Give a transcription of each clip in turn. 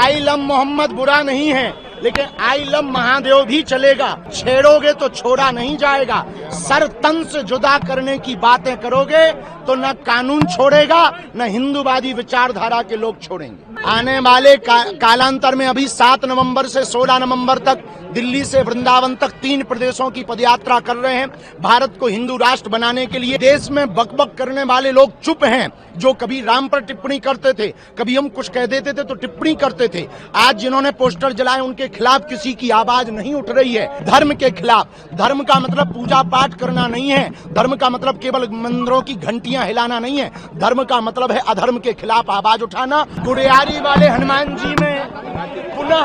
I love Mohammad बुरा नहीं है, लेकिन आई लव महादेव भी चलेगा। छेड़ोगे तो छोड़ा नहीं जाएगा। सर तन से जुदा करने की बातें करोगे तो न कानून छोड़ेगा, न हिंदूवादी विचारधारा के लोग छोड़ेंगे। आने वाले कालांतर में अभी 7 नवंबर से 16 नवंबर तक दिल्ली से वृंदावन तक 3 प्रदेशों की पदयात्रा कर रहे हैं। भारत को हिंदू राष्ट्र बनाने के लिए देश में बकबक करने वाले लोग चुप हैं। जो कभी राम पर टिप्पणी करते थे, कभी हम कुछ कह देते थे तो टिप्पणी करते थे, आज जिन्होंने पोस्टर जलाए उनके खिलाफ किसी की आवाज नहीं उठ रही है। धर्म के खिलाफ। धर्म का मतलब पूजा पाठ करना नहीं है। धर्म का मतलब केवल मंदिरों की घंटियां हिलाना नहीं है। धर्म का मतलब है अधर्म के खिलाफ आवाज उठाना। गुड़ियारी वाले हनुमान जी में पुनः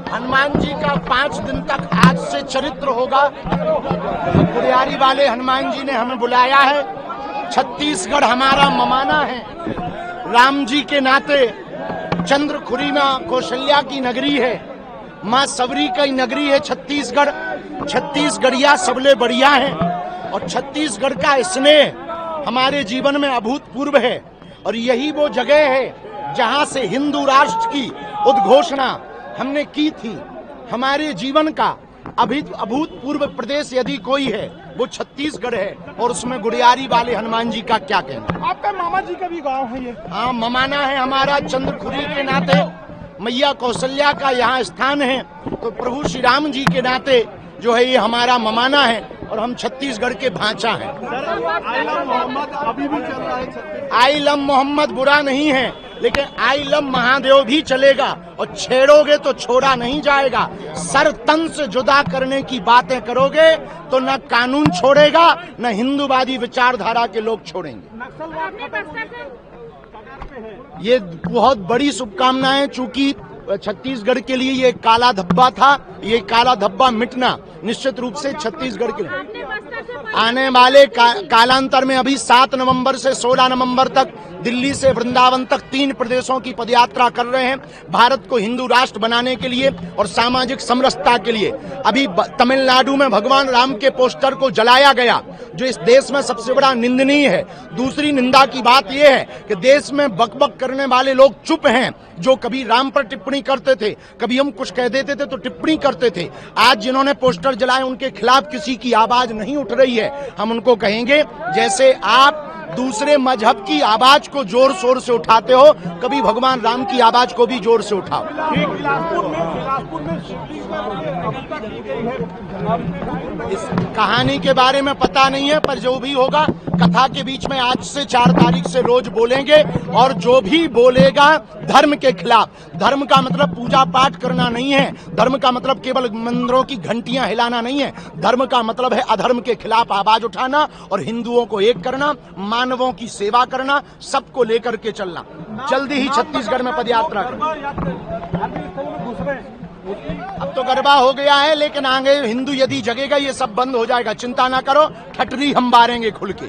हनुमान जी का 5 दिन तक आज से चरित्र होगा। गुड़ियारी वाले हनुमान जी ने हमें बुलाया है। छत्तीसगढ़ हमारा ममाना है। राम जी के नाते चंद्रखुरी में कौशल्या की नगरी है, माँ सबरी की नगरी है छत्तीसगढ़। छत्तीसगढ़िया सबले बढ़िया है और छत्तीसगढ़ का स्नेह हमारे जीवन में अभूतपूर्व है। और यही वो जगह है जहां से हिंदू राष्ट्र की उद्घोषणा हमने की थी। हमारे जीवन का अभूतपूर्व प्रदेश यदि कोई है वो छत्तीसगढ़ है और उसमें गुड़ियारी वाले हनुमान जी का क्या कहना। आपका मामा जी का भी गांव है ये? हाँ, ममाना है हमारा। चंद्रखुरी के नाते मैया कौशल्या का यहाँ स्थान है, तो प्रभु श्री राम जी के नाते जो है ये हमारा ममाना है और हम छत्तीसगढ़ के भांचा हैं। आई लव मोहम्मद अभी भी चल रहा है। आई लव मोहम्मद बुरा नहीं है, लेकिन आई लव महादेव भी चलेगा और छेड़ोगे तो छोड़ा नहीं जाएगा। सर तन से जुदा करने की बातें करोगे तो न कानून छोड़ेगा, न हिंदूवादी विचारधारा के लोग छोड़ेंगे। ये बहुत बड़ी शुभकामनाएं। चूंकि छत्तीसगढ़ के लिए ये काला धब्बा था, ये काला धब्बा मिटना निश्चित रूप से छत्तीसगढ़ के लिए आने वाले कालांतर में अभी 7 नवंबर से 16 नवंबर तक दिल्ली से वृंदावन तक 3 प्रदेशों की पदयात्रा कर रहे हैं। भारत को हिंदू राष्ट्र बनाने के लिए और सामाजिक समरसता के लिए। अभी तमिलनाडु में भगवान राम के पोस्टर को जलाया गया, जो इस देश में सबसे बड़ा निंदनीय है। दूसरी निंदा की बात यह है कि देश में बकबक करने वाले लोग चुप हैं। जो कभी राम पर टिप्पणी करते थे, कभी हम कुछ कह देते थे तो टिप्पणी करते थे, आज जिन्होंने पोस्टर जलाए उनके खिलाफ किसी की आवाज नहीं उठ रही है। हम उनको कहेंगे, जैसे आप दूसरे मजहब की आवाज को जोर शोर से उठाते हो, कभी भगवान राम की आवाज को भी जोर से उठाओ। इस कहानी के बारे में पता नहीं है, पर जो भी होगा कथा के बीच में आज से 4 तारीख से रोज बोलेंगे। और जो भी बोलेगा धर्म के खिलाफ। धर्म का मतलब पूजा पाठ करना नहीं है। धर्म का मतलब केवल मंदिरों की घंटियां हिलाना नहीं है। धर्म का मतलब है अधर्म के खिलाफ आवाज उठाना और हिंदुओं को एक करना, मानवों की सेवा करना, सबको लेकर के चलना। जल्दी ही छत्तीसगढ़ में पदयात्रा करना। अब तो गरबा हो गया है, लेकिन आगे हिंदू यदि जगेगा ये सब बंद हो जाएगा। चिंता ना करो, ठटरी हम बारेंगे खुल के।